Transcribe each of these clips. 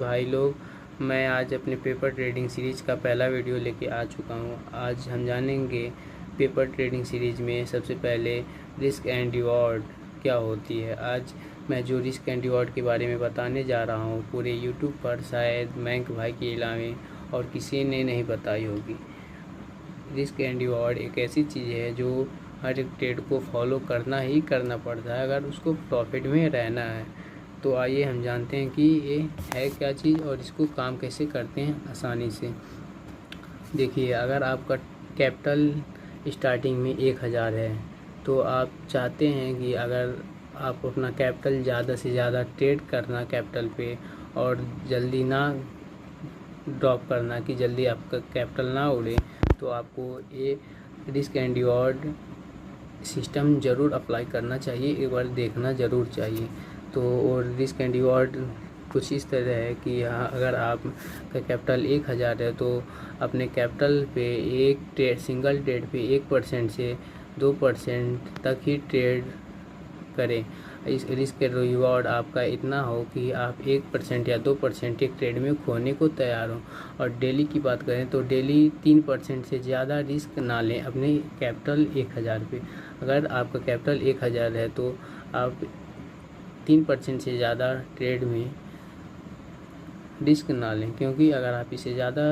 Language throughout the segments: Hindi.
भाई लोग, मैं आज अपने पेपर ट्रेडिंग सीरीज़ का पहला वीडियो लेके आ चुका हूँ। आज हम जानेंगे पेपर ट्रेडिंग सीरीज़ में सबसे पहले रिस्क एंड रिवॉर्ड क्या होती है। आज मैं जो रिस्क एंड रिवॉर्ड के बारे में बताने जा रहा हूँ, पूरे यूट्यूब पर शायद मयंक भाई के अलावा और किसी ने नहीं बताई होगी। रिस्क एंड रिवॉर्ड एक ऐसी चीज़ है जो हर एक ट्रेड को फॉलो करना ही करना पड़ता है अगर उसको प्रॉफिट में रहना है। तो आइए हम जानते हैं कि ये है क्या चीज़ और इसको काम कैसे करते हैं आसानी से। देखिए, अगर आपका कैपिटल स्टार्टिंग में 1000 है तो आप चाहते हैं कि अगर आप अपना कैपिटल ज़्यादा से ज़्यादा ट्रेड करना कैपिटल पे और जल्दी ना ड्रॉप करना कि जल्दी आपका कैपिटल ना उड़े, तो आपको ये रिस्क एंड रिवॉर्ड सिस्टम ज़रूर अप्लाई करना चाहिए, एक बार देखना ज़रूर चाहिए। तो और रिस्क एंड रिवॉर्ड कुछ इस तरह है कि यहाँ अगर आपका कैपिटल 1000 है तो अपने कैपिटल पे एक सिंगल ट्रेड पे 1% से 2% तक ही ट्रेड करें। इस रिस्क रिवॉर्ड आपका इतना हो कि आप 1% या 2% एक ट्रेड में खोने को तैयार हो। और डेली की बात करें तो डेली 3% से ज़्यादा रिस्क ना लें अपने कैपिटल 1000 पे। अगर आपका कैपिटल 1000 है तो आप 3% से ज़्यादा ट्रेड में रिस्क ना लें, क्योंकि अगर आप इससे ज़्यादा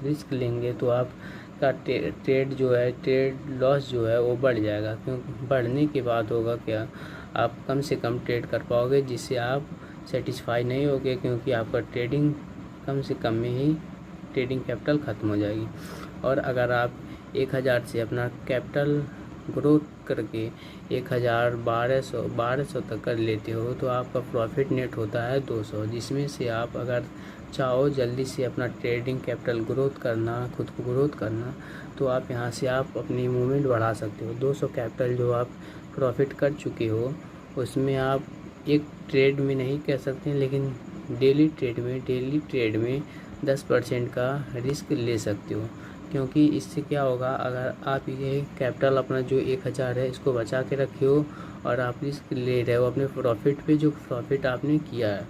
रिस्क लेंगे तो आपका ट्रेड जो है, ट्रेड लॉस जो है वो बढ़ जाएगा। क्योंकि बढ़ने के बाद होगा क्या, आप कम से कम ट्रेड कर पाओगे, जिससे आप सेटिस्फाई नहीं होगे, क्योंकि आपका ट्रेडिंग कम से कम में ही ट्रेडिंग कैपिटल ख़त्म हो जाएगी। और अगर आप 1000 से अपना कैपिटल ग्रोथ करके 1200 तक कर लेते हो तो आपका प्रॉफिट नेट होता है 200, जिसमें से आप अगर चाहो जल्दी से अपना ट्रेडिंग कैपिटल ग्रोथ करना, खुद को ग्रोथ करना, तो आप यहाँ से आप अपनी मूवमेंट बढ़ा सकते हो। 200 कैपिटल जो आप प्रॉफिट कर चुके हो उसमें आप एक ट्रेड में नहीं कह सकते, लेकिन डेली ट्रेड में 10% का रिस्क ले सकते हो। क्योंकि इससे क्या होगा, अगर आप ये कैपिटल अपना जो 1000 है इसको बचा के रखे हो और आप रिस्क ले रहे हो अपने प्रॉफिट पे, जो प्रॉफिट आपने किया है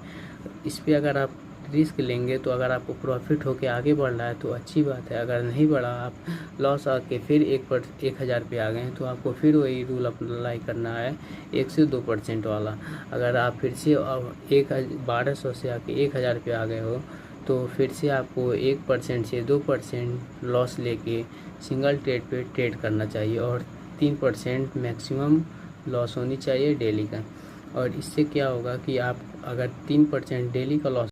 इस पे अगर आप रिस्क लेंगे तो अगर आपको प्रॉफिट होके आगे बढ़ रहा है तो अच्छी बात है। अगर नहीं बढ़ा, आप लॉस आके फिर 1000 पे आ गए हैं, तो आपको फिर वही रूल अप्लाई करना है 1 से 2% वाला। अगर आप फिर से 1200 से आके 1000 पे आ गए हो तो फिर से आपको 1% से 2% लॉस लेके सिंगल ट्रेड पे ट्रेड करना चाहिए और 3% मैक्सिमम लॉस होनी चाहिए डेली का। और इससे क्या होगा कि आप अगर 3% डेली का लॉस